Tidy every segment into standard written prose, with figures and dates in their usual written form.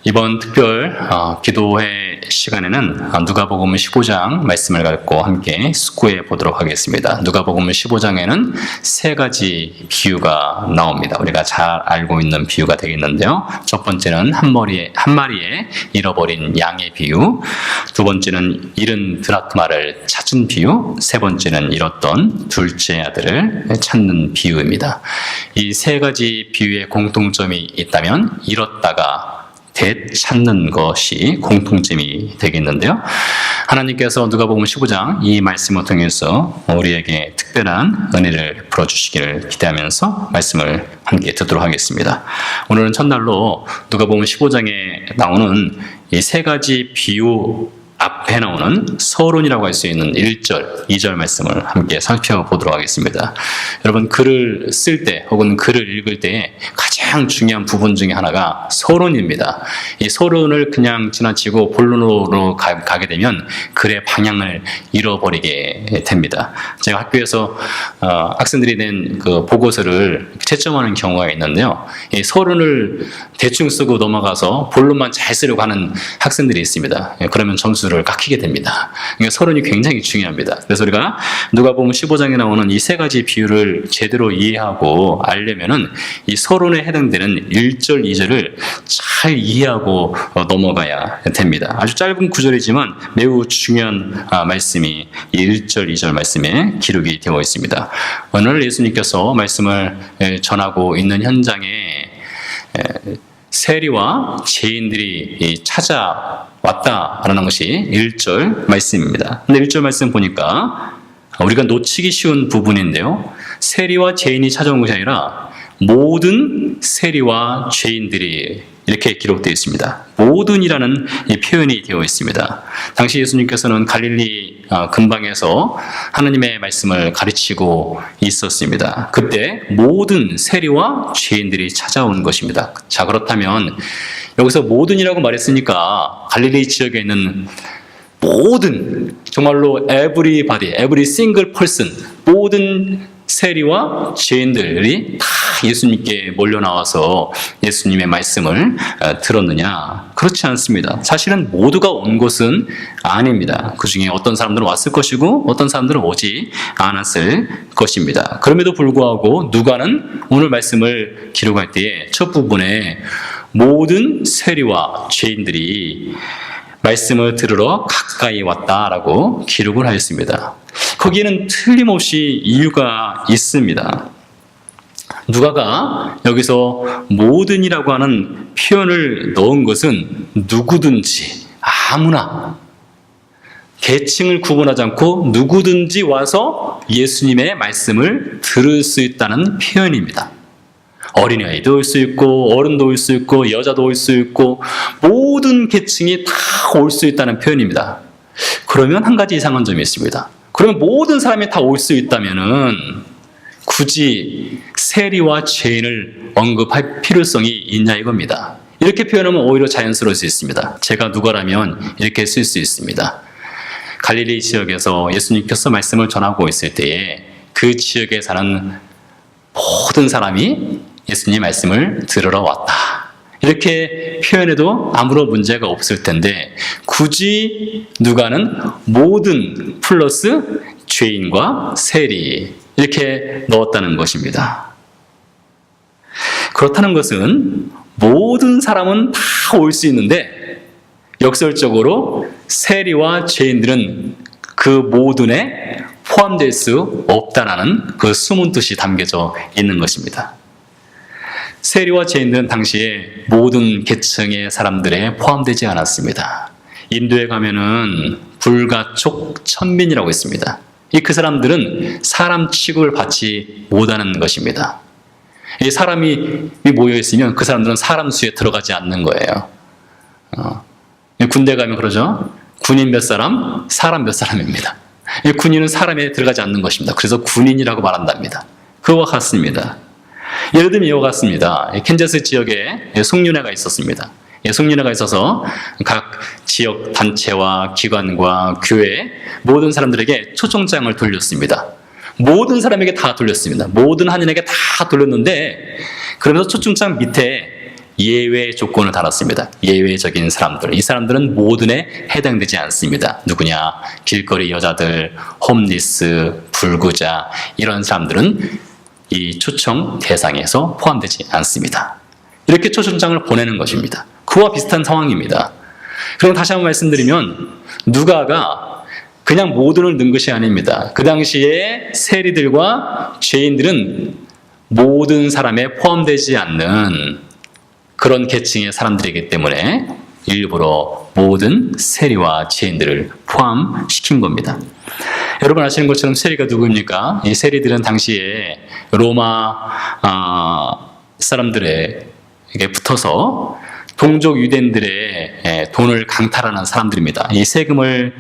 이번 특별 기도회 시간에는 누가복음 15장 말씀을 갖고 함께 숙고해 보도록 하겠습니다. 누가복음 15장에는 세 가지 비유가 나옵니다. 우리가 잘 알고 있는 비유가 되겠는데요. 첫 번째는 한 마리의 잃어버린 양의 비유, 두 번째는 잃은 드라크마를 찾은 비유, 세 번째는 잃었던 둘째 아들을 찾는 비유입니다. 이 세 가지 비유의 공통점이 있다면 잃었다가 되찾는 것이 공통점이 되겠는데요. 하나님께서 누가복음 15장 이 말씀을 통해서 우리에게 특별한 은혜를 풀어주시기를 기대하면서 말씀을 함께 듣도록 하겠습니다. 오늘은 첫날로 누가복음 15장에 나오는 이 세 가지 비유 앞에 나오는 서론이라고 할 수 있는 1절, 2절 말씀을 함께 살펴보도록 하겠습니다. 여러분, 글을 쓸 때 혹은 글을 읽을 때 가장 중요한 부분 중에 하나가 서론입니다. 이 서론을 그냥 지나치고 본론으로 가게 되면 글의 방향을 잃어버리게 됩니다. 제가 학교에서 학생들이 낸 그 보고서를 채점하는 경우가 있는데요. 이 서론을 대충 쓰고 넘어가서 본론만 잘 쓰려고 하는 학생들이 있습니다. 그러면 점수를 깎이게 됩니다. 그러니까 서론이 굉장히 중요합니다. 그래서 우리가 누가복음 15장에 나오는 이 세 가지 비유를 제대로 이해하고 알려면은 이 서론에 해당되는 1절, 2절을 잘 이해하고 넘어가야 됩니다. 아주 짧은 구절이지만 매우 중요한 말씀이 1절, 2절 말씀에 기록이 되어 있습니다. 오늘 예수님께서 말씀을 전하고 있는 현장에 세리와 죄인들이 찾아왔다라는 것이 1절 말씀입니다. 근데 1절 말씀 보니까 우리가 놓치기 쉬운 부분인데요. 세리와 죄인이 찾아온 것이 아니라 모든 세리와 죄인들이 이렇게 기록되어 있습니다. 모든이라는 이 표현이 되어 있습니다. 당시 예수님께서는 갈릴리 근방에서 하나님의 말씀을 가르치고 있었습니다. 그때 모든 세리와 죄인들이 찾아온 것입니다. 자, 그렇다면 여기서 모든이라고 말했으니까 갈릴리 지역에 있는 모든, 정말로 everybody, every single person, 모든 세리와 죄인들이 다 예수님께 몰려나와서 예수님의 말씀을 들었느냐? 그렇지 않습니다. 사실은 모두가 온 것은 아닙니다. 그 중에 어떤 사람들은 왔을 것이고 어떤 사람들은 오지 않았을 것입니다. 그럼에도 불구하고 누가는 오늘 말씀을 기록할 때에 첫 부분에 모든 세리와 죄인들이 말씀을 들으러 가까이 왔다라고 기록을 하였습니다. 거기에는 틀림없이 이유가 있습니다. 누가가 여기서 모든이라고 하는 표현을 넣은 것은 누구든지 아무나 계층을 구분하지 않고 누구든지 와서 예수님의 말씀을 들을 수 있다는 표현입니다. 어린아이도 올 수 있고 어른도 올 수 있고 여자도 올 수 있고 모든 계층이 다 올 수 있다는 표현입니다. 그러면 한 가지 이상한 점이 있습니다. 그러면 모든 사람이 다 올 수 있다면은 굳이 세리와 죄인을 언급할 필요성이 있냐 이겁니다. 이렇게 표현하면 오히려 자연스러울 수 있습니다. 제가 누가라면 이렇게 쓸 수 있습니다. 갈릴리 지역에서 예수님께서 말씀을 전하고 있을 때에 그 지역에 사는 모든 사람이 예수님 말씀을 들으러 왔다. 이렇게 표현해도 아무런 문제가 없을 텐데 굳이 누가는 모든 플러스 죄인과 세리 이렇게 넣었다는 것입니다. 그렇다는 것은 모든 사람은 다 올 수 있는데 역설적으로 세리와 죄인들은 그 모든에 포함될 수 없다라는 그 숨은 뜻이 담겨져 있는 것입니다. 세리와 죄인들은 당시에 모든 계층의 사람들에 포함되지 않았습니다. 인도에 가면은 불가촉 천민이라고 있습니다. 그 사람들은 사람 취급을 받지 못하는 것입니다. 이 사람이 모여있으면 그 사람들은 사람 수에 들어가지 않는 거예요. 군대 가면 그러죠. 군인 몇 사람, 사람 몇 사람입니다. 군인은 사람에 들어가지 않는 것입니다. 그래서 군인이라고 말한답니다. 그와 같습니다. 예를 들면 이와 같습니다. 캔자스 지역에 송년회가 있었습니다. 송년회가 있어서 각 지역 단체와 기관과 교회 모든 사람들에게 초청장을 돌렸습니다. 모든 사람에게 다 돌렸습니다. 모든 한인에게 다 돌렸는데 그러면서 초청장 밑에 예외 조건을 달았습니다. 예외적인 사람들. 이 사람들은 모든에 해당되지 않습니다. 누구냐? 길거리 여자들, 홈리스, 불구자 이런 사람들은 이 초청 대상에서 포함되지 않습니다. 이렇게 초청장을 보내는 것입니다. 그와 비슷한 상황입니다. 그럼 다시 한번 말씀드리면 누가가 그냥 모든을 넣은 것이 아닙니다. 그 당시에 세리들과 죄인들은 모든 사람에 포함되지 않는 그런 계층의 사람들이기 때문에 일부러 모든 세리와 죄인들을 포함시킨 겁니다. 여러분 아시는 것처럼 세리가 누구입니까? 이 세리들은 당시에 로마 사람들에게 붙어서 동족 유대인들의 돈을 강탈하는 사람들입니다. 이 세금을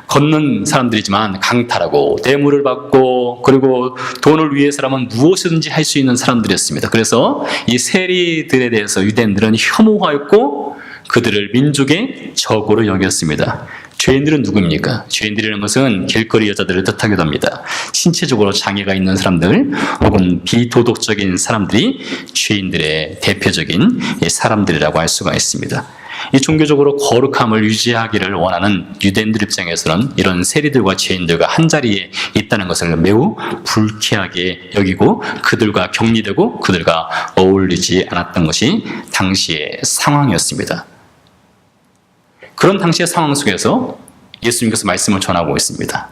걷는 사람들이지만 강탈하고 뇌물을 받고 그리고 돈을 위해서라면 무엇이든지 할 수 있는 사람들이었습니다. 그래서 이 세리들에 대해서 유대인들은 혐오하였고 그들을 민족의 적으로 여겼습니다. 죄인들은 누구입니까? 죄인들이라는 것은 길거리 여자들을 뜻하기도 합니다. 신체적으로 장애가 있는 사람들 혹은 비도덕적인 사람들이 죄인들의 대표적인 사람들이라고 할 수가 있습니다. 이 종교적으로 거룩함을 유지하기를 원하는 유대인들 입장에서는 이런 세리들과 죄인들과 한자리에 있다는 것을 매우 불쾌하게 여기고 그들과 격리되고 그들과 어울리지 않았던 것이 당시의 상황이었습니다. 그런 당시의 상황 속에서 예수님께서 말씀을 전하고 있습니다.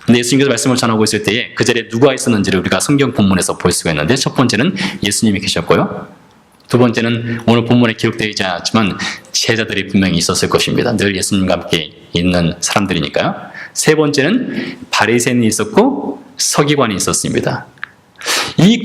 근데 예수님께서 말씀을 전하고 있을 때에 그 자리에 누가 있었는지를 우리가 성경 본문에서 볼 수가 있는데 첫 번째는 예수님이 계셨고요. 두 번째는 오늘 본문에 기록되어 있지 않았지만 제자들이 분명히 있었을 것입니다. 늘 예수님과 함께 있는 사람들이니까요. 세 번째는 바리새인이 있었고 서기관이 있었습니다. 이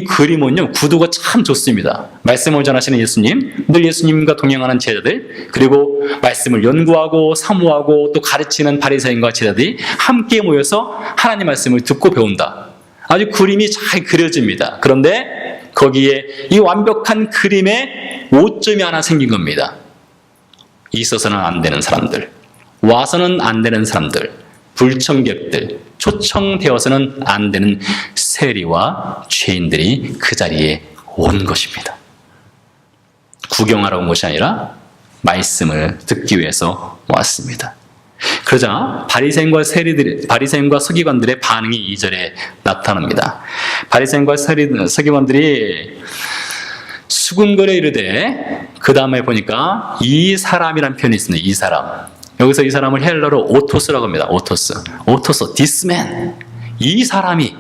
그림은요, 구도가 참 좋습니다. 말씀을 전하시는 예수님, 늘 예수님과 동행하는 제자들, 그리고 말씀을 연구하고 사모하고 또 가르치는 바리새인과 제자들이 함께 모여서 하나님 말씀을 듣고 배운다. 아주 그림이 잘 그려집니다. 그런데 거기에 이 완벽한 그림에 오점이 하나 생긴 겁니다. 있어서는 안 되는 사람들, 와서는 안 되는 사람들, 불청객들, 초청되어서는 안 되는 세리와 죄인들이 그 자리에 온 것입니다. 구경하러 온 것이 아니라 말씀을 듣기 위해서 왔습니다. 그러자 바리새인과 서기관들의 반응이 2절에 나타납니다. 바리새인과 서기관들이 수군거려 이르되 그 다음에 보니까 이 사람이라는 표현이 있습니다. 이 사람. 여기서 이 사람을 헬라어로 오토스라고 합니다. 오토스, this man. 이 사람이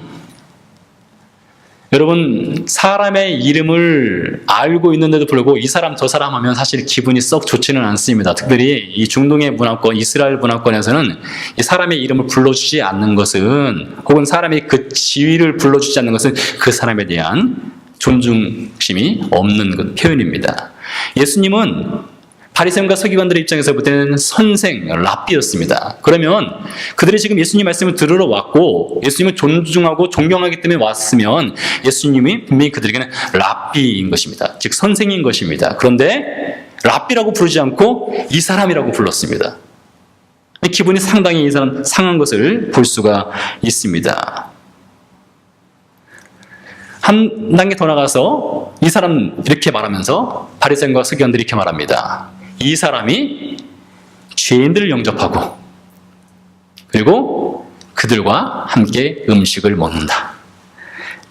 여러분 사람의 이름을 알고 있는데도 불구하고 이 사람 저 사람 하면 사실 기분이 썩 좋지는 않습니다. 특별히 이 중동의 문화권, 이스라엘 문화권에서는 이 사람의 이름을 불러주지 않는 것은 혹은 사람이 그 지위를 불러주지 않는 것은 그 사람에 대한 존중심이 없는 그 표현입니다. 예수님은 바리새인과 서기관들의 입장에서 볼 때는 선생, 랍비였습니다. 그러면 그들이 지금 예수님 말씀을 들으러 왔고 예수님을 존중하고 존경하기 때문에 왔으면 예수님이 분명히 그들에게는 랍비인 것입니다. 즉 선생인 것입니다. 그런데 랍비라고 부르지 않고 이 사람이라고 불렀습니다. 기분이 상당히 이 사람 상한 것을 볼 수가 있습니다. 한 단계 더 나가서 이 사람 이렇게 말하면서 바리새인과 서기관들이 이렇게 말합니다. 이 사람이 죄인들을 영접하고 그리고 그들과 함께 음식을 먹는다.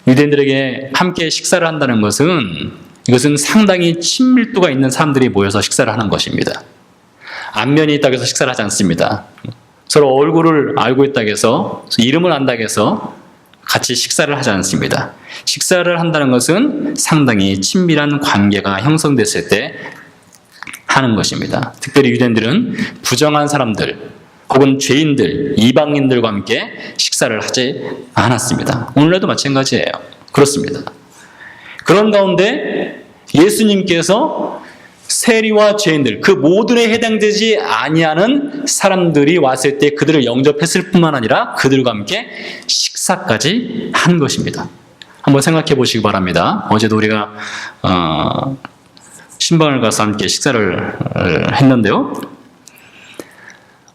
유대인들에게 함께 식사를 한다는 것은 이것은 상당히 친밀도가 있는 사람들이 모여서 식사를 하는 것입니다. 안면이 있다고 해서 식사를 하지 않습니다. 서로 얼굴을 알고 있다고 해서 이름을 안다고 해서 같이 식사를 하지 않습니다. 식사를 한다는 것은 상당히 친밀한 관계가 형성됐을 때 하는 것입니다. 특별히 유대인들은 부정한 사람들 혹은 죄인들, 이방인들과 함께 식사를 하지 않았습니다. 오늘날도 마찬가지예요. 그렇습니다. 그런 가운데 예수님께서 세리와 죄인들, 그 모든에 해당되지 아니하는 사람들이 왔을 때 그들을 영접했을 뿐만 아니라 그들과 함께 식사까지 한 것입니다. 한번 생각해 보시기 바랍니다. 어제도 우리가 신방을 가서 함께 식사를 했는데요.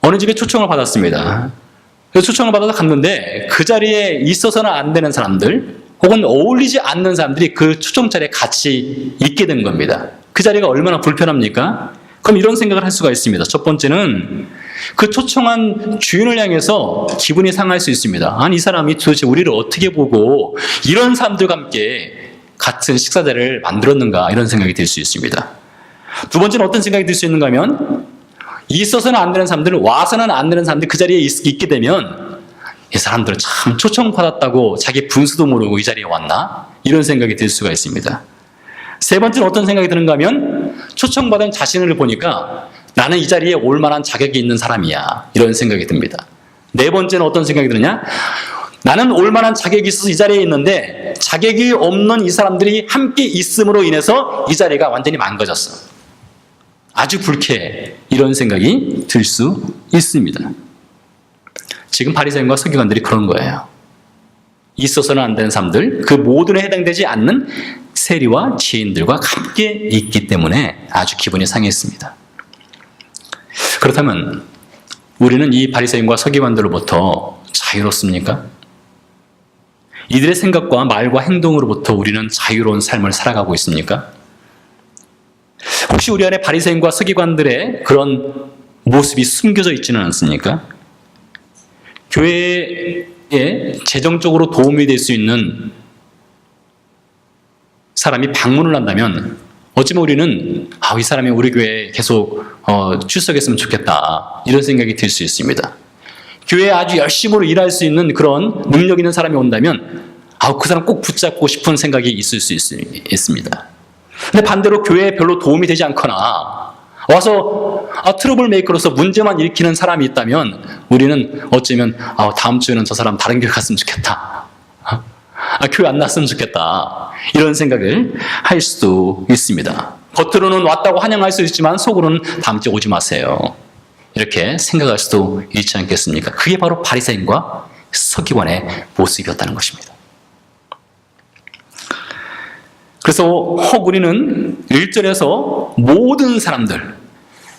어느 집에 초청을 받았습니다. 그래서 초청을 받아서 갔는데 그 자리에 있어서는 안 되는 사람들 혹은 어울리지 않는 사람들이 그 초청 자리에 같이 있게 된 겁니다. 그 자리가 얼마나 불편합니까? 그럼 이런 생각을 할 수가 있습니다. 첫 번째는 그 초청한 주인을 향해서 기분이 상할 수 있습니다. 아니, 이 사람이 도대체 우리를 어떻게 보고 이런 사람들과 함께 같은 식사자를 만들었는가, 이런 생각이 들 수 있습니다. 두 번째는 어떤 생각이 들 수 있는가 하면, 있어서는 안 되는 사람들, 와서는 안 되는 사람들이 그 자리에 있게 되면 이 사람들은 참 초청받았다고 자기 분수도 모르고 이 자리에 왔나? 이런 생각이 들 수가 있습니다. 세 번째는 어떤 생각이 드는가 하면, 초청받은 자신을 보니까 나는 이 자리에 올 만한 자격이 있는 사람이야, 이런 생각이 듭니다. 네 번째는 어떤 생각이 드느냐? 나는 올 만한 자격이 있어서 이 자리에 있는데 자격이 없는 이 사람들이 함께 있음으로 인해서 이 자리가 완전히 망가졌어. 아주 불쾌해. 이런 생각이 들 수 있습니다. 지금 바리새인과 서기관들이 그런 거예요. 있어서는 안 되는 사람들, 그 모든에 해당되지 않는 세리와 지인들과 함께 있기 때문에 아주 기분이 상했습니다. 그렇다면 우리는 이 바리새인과 서기관들로부터 자유롭습니까? 이들의 생각과 말과 행동으로부터 우리는 자유로운 삶을 살아가고 있습니까? 혹시 우리 안에 바리새인과 서기관들의 그런 모습이 숨겨져 있지는 않습니까? 교회에 재정적으로 도움이 될 수 있는 사람이 방문을 한다면 어쩌면 우리는 이 사람이 우리 교회에 계속 출석했으면 좋겠다, 이런 생각이 들 수 있습니다. 교회에 아주 열심으로 일할 수 있는 그런 능력 있는 사람이 온다면 그 사람 꼭 붙잡고 싶은 생각이 있을 수 있습니다. 근데 반대로 교회에 별로 도움이 되지 않거나 와서 트러블 메이커로서 문제만 일으키는 사람이 있다면 우리는 어쩌면 다음 주에는 저 사람 다른 교회 갔으면 좋겠다, 교회 안 났으면 좋겠다, 이런 생각을 할 수도 있습니다. 겉으로는 왔다고 환영할 수 있지만 속으로는 다음 주에 오지 마세요, 이렇게 생각할 수도 있지 않겠습니까? 그게 바로 바리새인과 서기관의 모습이었다는 것입니다. 그래서 우리는 1절에서 모든 사람들,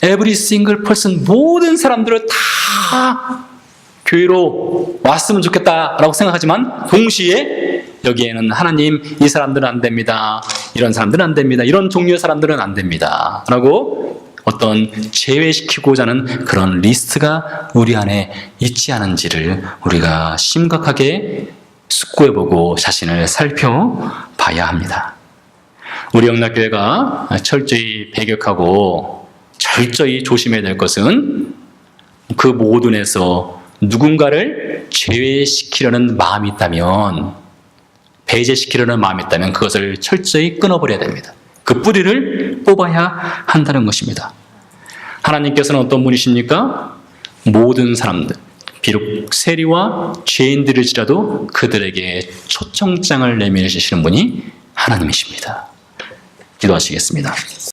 every single person, 모든 사람들을 다 교회로 왔으면 좋겠다라고 생각하지만 동시에 여기에는 하나님, 이 사람들은 안 됩니다, 이런 사람들은 안 됩니다, 이런 종류의 사람들은 안 됩니다 라고 어떤 제외시키고자 하는 그런 리스트가 우리 안에 있지 않은지를 우리가 심각하게 숙고해보고 자신을 살펴봐야 합니다. 우리 영락교회가 철저히 배격하고 철저히 조심해야 될 것은 그 모든에서 누군가를 제외시키려는 마음이 있다면, 배제시키려는 마음이 있다면 그것을 철저히 끊어버려야 됩니다. 그 뿌리를 뽑아야 한다는 것입니다. 하나님께서는 어떤 분이십니까? 모든 사람들, 비록 세리와 죄인들일지라도 그들에게 초청장을 내밀으시는 분이 하나님이십니다. 기도하시겠습니다.